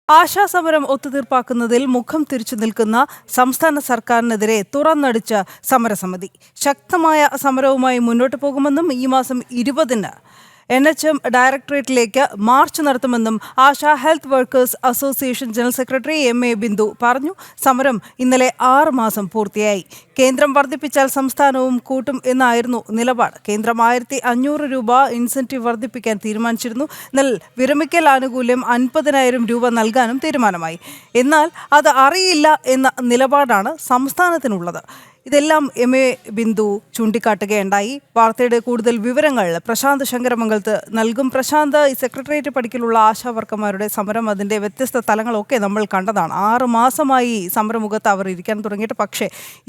ആശാസമരം ഒത്തുതീർപ്പാക്കുന്നതിൽ മുഖം തിരിച്ചു നിൽക്കുന്ന സംസ്ഥാന സർക്കാരിനെതിരെ തുറന്നടിച്ച സമരസമിതി ശക്തമായ സമരവുമായി മുന്നോട്ടു പോകുമെന്നും ഈ മാസം 20-ന് NHM ഡയറക്ടറേറ്റിലേക്ക് മാർച്ച് നടത്തുമെന്നും ASHA health workers association general secretary MA Bindu പറഞ്ഞു. സമരം ഇന്നലെ 6 മാസം പൂർത്തിയായി. കേന്ദ്രം വർദ്ധിപ്പിച്ചാൽ സംസ്ഥാനവും കൂട്ടും എന്നായിരുന്നു നിലപാട്. കേന്ദ്രം 1500 രൂപ ഇൻസെന്റീവ് വർദ്ധിപ്പിക്കാൻ തീരുമാനിച്ചിരുന്നു. എന്നാൽ വിരമിക്കൽ ആനുകൂല്യം 50,000 രൂപ നൽകാനും തീരുമാനമായി. എന്നാൽ അത് അറിയില്ല എന്ന നിലപാടാണ് സംസ്ഥാനത്തിനുള്ളത്. ഇതെല്ലാം MA ബിന്ദു ചൂണ്ടിക്കാട്ടുകയുണ്ടായി. വാർത്തയുടെ കൂടുതൽ വിവരങ്ങൾ പ്രശാന്ത് ശങ്കരമംഗലത്ത് നൽകും. പ്രശാന്ത്, ഈ സെക്രട്ടേറിയറ്റ് പടിക്കലുള്ള ആശാ വർക്കർമാരുടെ സമരം, അതിൻ്റെ വ്യത്യസ്ത തലങ്ങളൊക്കെ നമ്മൾ കണ്ടതാണ്. 6 മാസമായി സമരമുഖത്ത് അവർ ഇരിക്കാൻ തുടങ്ങിയിട്ട്. പക്ഷേ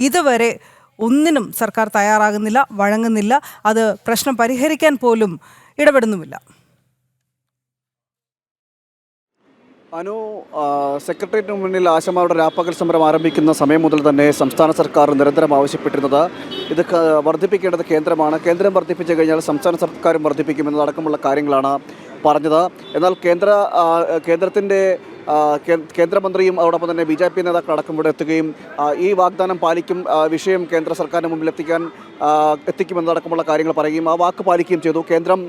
ഇതുവരെ ഒന്നിനും സർക്കാർ തയ്യാറാകുന്നില്ല, വഴങ്ങുന്നില്ല. അത് പ്രശ്നം പരിഹരിക്കാൻ പോലും ഇടപെടുന്നുമില്ല. അനു, സെക്രട്ടേറിയറ്റിന് മുന്നിൽ ആശമാരുടെ രാപ്പകൽ സമരം ആരംഭിക്കുന്ന സമയം മുതൽ തന്നെ സംസ്ഥാന സർക്കാർ നിരന്തരം ആവശ്യപ്പെട്ടിരുന്നത് ഇത് വർദ്ധിപ്പിക്കേണ്ടത് കേന്ദ്രമാണ്. കേന്ദ്രം വർദ്ധിപ്പിച്ചു കഴിഞ്ഞാൽ സംസ്ഥാന സർക്കാരും വർദ്ധിപ്പിക്കുമെന്നതടക്കമുള്ള കാര്യങ്ങളാണ് പറഞ്ഞത്. എന്നാൽ കേന്ദ്രത്തിൻ്റെ കേന്ദ്രമന്ത്രിയും അതോടൊപ്പം തന്നെ BJP നേതാക്കളടക്കം ഇവിടെ എത്തുകയും ഈ വാഗ്ദാനം പാലിക്കും, വിഷയം കേന്ദ്ര സർക്കാരിന് മുമ്പിൽ എത്തിക്കുമെന്നതടക്കമുള്ള കാര്യങ്ങൾ പറയുകയും ആ വാക്ക് പാലിക്കുകയും ചെയ്തു. കേന്ദ്രം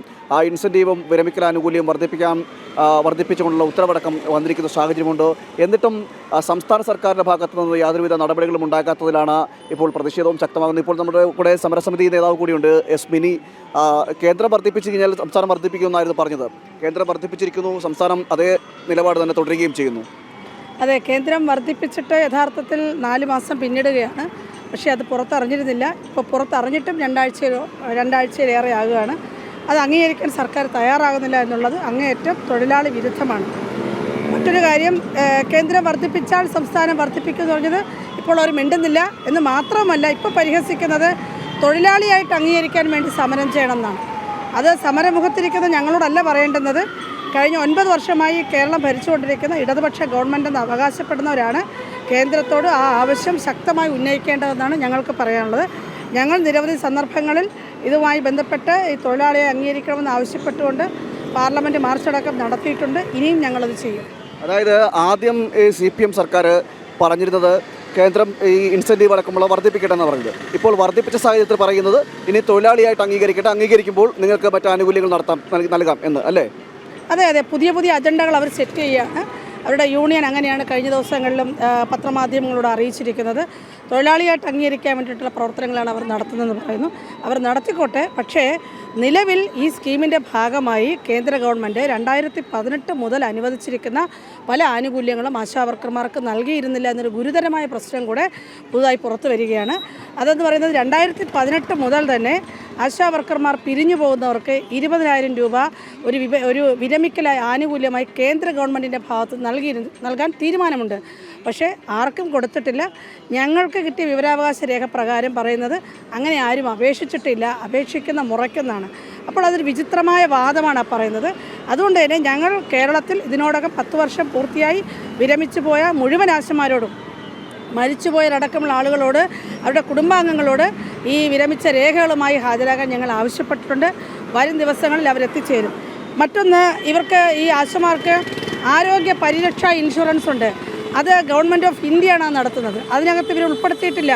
ഇൻസെൻറ്റീവും വിരമിക്കൽ ആനുകൂല്യം വർദ്ധിപ്പിച്ചുകൊണ്ടുള്ള ഉത്തരവടക്കം വന്നിരിക്കുന്ന സാഹചര്യമുണ്ട്. എന്നിട്ടും സംസ്ഥാന സർക്കാരിൻ്റെ ഭാഗത്തു നിന്ന് യാതൊരുവിധ നടപടികളും ഉണ്ടാകാത്തതിലാണ് ഇപ്പോൾ പ്രതിഷേധവും ശക്തമാകുന്നത്. ഇപ്പോൾ നമ്മുടെ കൂടെ സമരസമിതി നേതാവ് കൂടിയുണ്ട്, മിനി. കേന്ദ്രം വർദ്ധിപ്പിച്ചു കഴിഞ്ഞാൽ സംസ്ഥാനം വർദ്ധിപ്പിക്കുമെന്നായിരുന്നു പറഞ്ഞത്. കേന്ദ്രം വർദ്ധിപ്പിച്ചിരിക്കുന്നു, സംസ്ഥാനം അതേ നിലപാട് തന്നെ തുടരുകയും ചെയ്യുന്നു. അതെ, കേന്ദ്രം വർദ്ധിപ്പിച്ചിട്ട് യഥാർത്ഥത്തിൽ 4 മാസം പിന്നിടുകയാണ്. പക്ഷേ അത് പുറത്തറിഞ്ഞിരുന്നില്ല. ഇപ്പോൾ പുറത്തറിഞ്ഞിട്ടും രണ്ടാഴ്ചയിലേറെ ആകുകയാണ്. അത് അംഗീകരിക്കാൻ സർക്കാർ തയ്യാറാകുന്നില്ല എന്നുള്ളത് അങ്ങേയറ്റം തൊഴിലാളി വിരുദ്ധമാണ്. മറ്റൊരു കാര്യം, കേന്ദ്രം വർദ്ധിപ്പിച്ചാൽ സംസ്ഥാനം വർദ്ധിപ്പിക്കുമെന്ന് പറഞ്ഞത് ഇപ്പോൾ അവർ മിണ്ടുന്നില്ല എന്ന് മാത്രമല്ല, ഇപ്പോൾ പരിഹസിക്കുന്നത് തൊഴിലാളിയായിട്ട് അംഗീകരിക്കാൻ വേണ്ടി സമരം ചെയ്യണമെന്നാണ്. അത് സമരമുഖത്തിരിക്കുന്ന ഞങ്ങളോടല്ല പറയേണ്ടുന്നത്. കഴിഞ്ഞ 9 വർഷമായി കേരളം ഭരിച്ചുകൊണ്ടിരിക്കുന്ന ഇടതുപക്ഷ ഗവൺമെൻറ് എന്ന് അവകാശപ്പെടുന്നവരാണ് കേന്ദ്രത്തോട് ആ ആവശ്യം ശക്തമായി ഉന്നയിക്കേണ്ടതെന്നാണ് ഞങ്ങൾക്ക് പറയാനുള്ളത്. ഞങ്ങൾ നിരവധി സന്ദർഭങ്ങളിൽ ഇതുമായി ബന്ധപ്പെട്ട് ഈ തൊഴിലാളിയെ അംഗീകരിക്കണമെന്ന് ആവശ്യപ്പെട്ടുകൊണ്ട് പാർലമെൻറ്റ് മാർച്ചടക്കം നടത്തിയിട്ടുണ്ട്. ഇനിയും ഞങ്ങളത് ചെയ്യും. അതായത് ആദ്യം CPM സർക്കാർ പറഞ്ഞിരുന്നത് കേന്ദ്രം ഈ ഇൻസെൻറ്റീവ് അടക്കമുള്ള വർദ്ധിപ്പിക്കട്ടെ എന്ന് പറഞ്ഞത്. ഇപ്പോൾ വർദ്ധിപ്പിച്ച സാഹചര്യത്തിൽ പറയുന്നത് ഇനി തൊഴിലാളിയായിട്ട് അംഗീകരിക്കുമ്പോൾ നിങ്ങൾക്ക് മറ്റ് ആനുകൂല്യങ്ങൾ നൽകാം എന്ന്, അല്ലേ? അതെ, പുതിയ അജണ്ടകൾ അവർ സെറ്റ് ചെയ്യുകയാണ്. അവരുടെ യൂണിയൻ അങ്ങനെയാണ് കഴിഞ്ഞ ദിവസങ്ങളിലും പത്രമാധ്യമങ്ങളോട് അറിയിച്ചിരിക്കുന്നത്. തൊഴിലാളിയായിട്ട് അംഗീകരിക്കാൻ വേണ്ടിയിട്ടുള്ള പ്രവർത്തനങ്ങളാണ് അവർ നടത്തുന്നതെന്ന് പറയുന്നു. അവർ നടത്തിക്കോട്ടെ. പക്ഷേ നിലവിൽ ഈ സ്കീമിൻ്റെ ഭാഗമായി കേന്ദ്ര ഗവൺമെൻറ് 2018 മുതൽ അനുവദിച്ചിരിക്കുന്ന പല ആനുകൂല്യങ്ങളും ആശാവർക്കർമാർക്ക് നൽകിയിരുന്നില്ല എന്നൊരു ഗുരുതരമായ പ്രശ്നം കൂടെ പുതുതായി പുറത്തു വരികയാണ്. അതെന്ന് പറയുന്നത് 2018 മുതൽ തന്നെ ആശാവർക്കർമാർ പിരിഞ്ഞു പോകുന്നവർക്ക് 20,000 രൂപ ഒരു വിരമിക്കലായ ആനുകൂല്യമായി കേന്ദ്ര ഗവൺമെൻറ്റിൻ്റെ ഭാഗത്ത് നൽകാൻ തീരുമാനമുണ്ട്. പക്ഷേ ആർക്കും കൊടുത്തിട്ടില്ല. ഞങ്ങൾക്ക് കിട്ടിയ വിവരാവകാശ രേഖ പ്രകാരം പറയുന്നത് അങ്ങനെ ആരും അപേക്ഷിച്ചിട്ടില്ല, അപേക്ഷിക്കുന്ന മുറയ്ക്കെന്നാണ്. അപ്പോൾ അതൊരു വിചിത്രമായ വാദമാണ് പറയുന്നത്. അതുകൊണ്ട് തന്നെ ഞങ്ങൾ കേരളത്തിൽ ഇതിനോടകം 10 വർഷം പൂർത്തിയായി വിരമിച്ചു പോയ മുഴുവൻ ആശമാരോടും മരിച്ചുപോയവരടക്കമുള്ള ആളുകളോട്, അവരുടെ കുടുംബാംഗങ്ങളോട് ഈ വിരമിച്ച രേഖകളുമായി ഹാജരാകാൻ ഞങ്ങൾ ആവശ്യപ്പെട്ടിട്ടുണ്ട്. വരും ദിവസങ്ങളിൽ അവരെത്തിച്ചേരും. മറ്റൊന്ന്, ഇവർക്ക് ഈ ആശമാർക്ക് ആരോഗ്യ പരിരക്ഷാ ഇൻഷുറൻസ് ഉണ്ട്. അത് ഗവൺമെൻറ് ഓഫ് ഇന്ത്യയാണ് നടത്തുന്നത്. അതിനകത്ത് ഇവർ ഉൾപ്പെടുത്തിയിട്ടില്ല.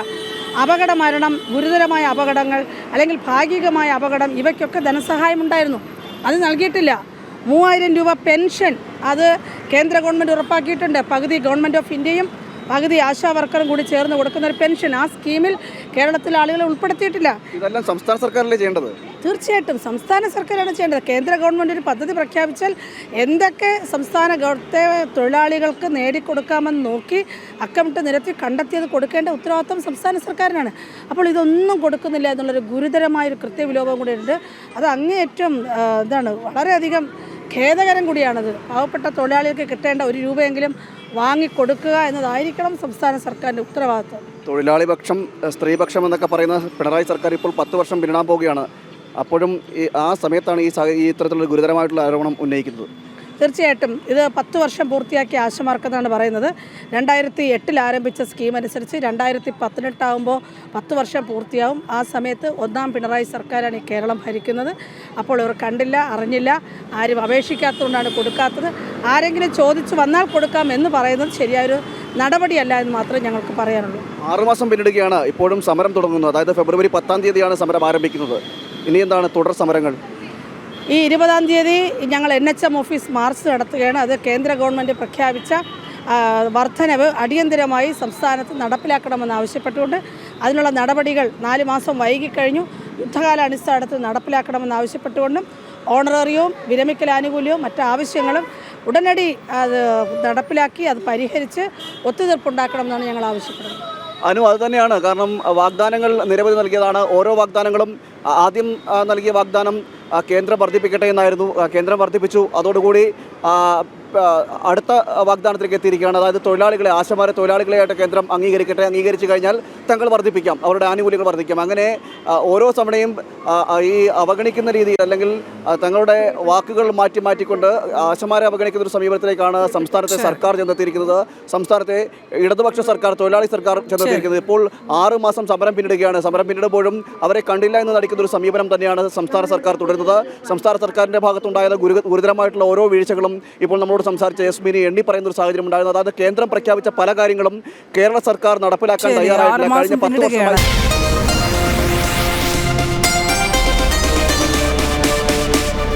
അപകട മരണം, ഗുരുതരമായ അപകടങ്ങൾ അല്ലെങ്കിൽ ഭാഗികമായ അപകടം, ഇവയ്ക്കൊക്കെ ധനസഹായം ഉണ്ടായിരുന്നു. അത് നൽകിയിട്ടില്ല. 3,000 രൂപ പെൻഷൻ അത് കേന്ദ്ര ഗവൺമെൻറ് ഉറപ്പാക്കിയിട്ടുണ്ട്. പകുതി ഗവൺമെൻറ് ഓഫ് ഇന്ത്യയും പകുതി ആശാ വർക്കറും കൂടി ചേർന്ന് കൊടുക്കുന്ന ഒരു പെൻഷൻ ആ സ്കീമിൽ കേരളത്തിലെ ആളുകളെ ഉൾപ്പെടുത്തിയിട്ടില്ല. ഇതെല്ലാം സംസ്ഥാന സർക്കാരല്ലേ ചെയ്യേണ്ടത്? തീർച്ചയായിട്ടും സംസ്ഥാന സർക്കാരാണ് ചെയ്യേണ്ടത്. കേന്ദ്ര ഗവൺമെൻറ് ഒരു പദ്ധതി പ്രഖ്യാപിച്ചാൽ എന്തൊക്കെ സംസ്ഥാന തൊഴിലാളികൾക്ക് നേടിക്കൊടുക്കാമെന്ന് നോക്കി അക്കമിട്ട് നിരത്തി കണ്ടെത്തിയത് കൊടുക്കേണ്ട ഉത്തരവാദിത്വം സംസ്ഥാന സർക്കാരിനാണ്. അപ്പോൾ ഇതൊന്നും കൊടുക്കുന്നില്ല എന്നുള്ളൊരു ഗുരുതരമായൊരു കൃത്യവിലോപം കൂടിയുണ്ട്. അത് അങ്ങേയറ്റം വളരെയധികം ഖേദകരം കൂടിയാണത്. പാവപ്പെട്ട തൊഴിലാളികൾക്ക് കിട്ടേണ്ട 1 രൂപയെങ്കിലും വാങ്ങിക്കൊടുക്കുക എന്നതായിരിക്കണം സംസ്ഥാന സർക്കാരിൻ്റെ ഉത്തരവാദിത്വം. തൊഴിലാളി പക്ഷം, സ്ത്രീപക്ഷം എന്നൊക്കെ പറയുന്ന പിണറായി സർക്കാർ ഇപ്പോൾ 10 വർഷം പിന്നിടാൻ പോവുകയാണ്. അപ്പോഴും ആ സമയത്താണ് ഈ ഇത്തരത്തിലുള്ള ഗുരുതരമായിട്ടുള്ള ആരോപണം ഉന്നയിക്കുന്നത്. തീർച്ചയായിട്ടും ഇത് 10 വർഷം പൂർത്തിയാക്കിയ ആശമാർക്കെന്നാണ് പറയുന്നത്. 2008 ആരംഭിച്ച സ്കീം അനുസരിച്ച് 2018 ആകുമ്പോൾ 10 വർഷം പൂർത്തിയാവും. ആ സമയത്ത് 1ാം പിണറായി സർക്കാരാണ് ഈ കേരളം ഭരിക്കുന്നത്. അപ്പോൾ ഇവർ കണ്ടില്ല, അറിഞ്ഞില്ല, ആരും അപേക്ഷിക്കാത്തതുകൊണ്ടാണ് കൊടുക്കാത്തത്. ആരെങ്കിലും ചോദിച്ചു വന്നാൽ കൊടുക്കാം എന്ന് പറയുന്നത് ശരിയായൊരു നടപടിയല്ല എന്ന് മാത്രമേ ഞങ്ങൾക്ക് പറയാനുള്ളൂ. 6 മാസം പിന്നിടുകയാണ്, ഇപ്പോഴും സമരം തുടങ്ങുന്നത്. അതായത് ഫെബ്രുവരി 10-ാം തീയതിയാണ് സമരം ആരംഭിക്കുന്നത്. ഇനി എന്താണ് തുടർ സമരങ്ങൾ? ഈ 20-ാം തീയതി ഞങ്ങൾ NHM ഓഫീസ് മാർച്ച് നടത്തുകയാണ്. അത് കേന്ദ്ര ഗവൺമെൻറ് പ്രഖ്യാപിച്ച വർധനവ് അടിയന്തരമായി സംസ്ഥാനത്ത് നടപ്പിലാക്കണമെന്ന് ആവശ്യപ്പെട്ടുകൊണ്ട് അതിനുള്ള നടപടികൾ 4 മാസം വൈകിക്കഴിഞ്ഞു. യുദ്ധകാലാടിസ്ഥാനത്തിൽ നടപ്പിലാക്കണമെന്ന് ആവശ്യപ്പെട്ടുകൊണ്ടും ഓണറേറിയവും വിരമിക്കൽ ആനുകൂല്യവും മറ്റ് ആവശ്യങ്ങളും ഉടനടി അത് നടപ്പിലാക്കി അത് പരിഹരിച്ച് ഒത്തുതീർപ്പുണ്ടാക്കണമെന്നാണ് ഞങ്ങൾ ആവശ്യപ്പെടുന്നത്. അത് തന്നെയാണ്. കാരണം വാഗ്ദാനങ്ങൾ നിരവധി നൽകിയതാണ്. ഓരോ വാഗ്ദാനങ്ങളും ആദ്യം നൽകിയ വാഗ്ദാനം കേന്ദ്രം വർദ്ധിപ്പിക്കട്ടെ എന്നായിരുന്നു. കേന്ദ്രം വർദ്ധിപ്പിച്ചു. അതോടുകൂടി അടുത്ത വാഗ്ദാനത്തിലേക്ക് എത്തിയിരിക്കുകയാണ്. അതായത് തൊഴിലാളികളെ, ആശമാരെ തൊഴിലാളികളെയായിട്ട് കേന്ദ്രം അംഗീകരിക്കട്ടെ, അംഗീകരിച്ചു കഴിഞ്ഞാൽ തങ്ങൾ വർദ്ധിപ്പിക്കാം, അവരുടെ ആനുകൂല്യങ്ങൾ വർദ്ധിക്കാം. അങ്ങനെ ഓരോ തവണയും ഈ അവഗണിക്കുന്ന രീതിയിൽ അല്ലെങ്കിൽ തങ്ങളുടെ വാക്കുകൾ മാറ്റിക്കൊണ്ട് ആശമാരെ അവഗണിക്കുന്ന ഒരു സമീപനത്തിലേക്കാണ് സംസ്ഥാനത്തെ സർക്കാർ ചെന്നെത്തിയിരിക്കുന്നത്. സംസ്ഥാനത്തെ ഇടതുപക്ഷ സർക്കാർ, തൊഴിലാളി സർക്കാർ ചെന്നെത്തിയിരിക്കുന്നത്. ഇപ്പോൾ 6 മാസം സമരം പിന്നിടുകയാണ്. സമരം പിന്നിടുമ്പോഴും അവരെ കണ്ടില്ല എന്ന് നടിക്കുന്ന ഒരു സമീപനം തന്നെയാണ് സംസ്ഥാന സർക്കാർ തുടരുന്നത്. സംസ്ഥാന സർക്കാരിൻ്റെ ഭാഗത്തുണ്ടായ ഗുരുതരമായിട്ടുള്ള ഓരോ വീഴ്ചകളും ഇപ്പോൾ നമ്മളോട് സംസാരിച്ച യസ്മിനി എണ്ണി പറയുന്ന ഒരു സാഹചര്യം ഉണ്ടായിരുന്നു. അതായത് കേന്ദ്രം പ്രഖ്യാപിച്ച പല കാര്യങ്ങളും കേരള സർക്കാർ നടപ്പിലാക്കാൻ തയ്യാറായിട്ടില്ല. കഴിഞ്ഞ 10 വർഷമായി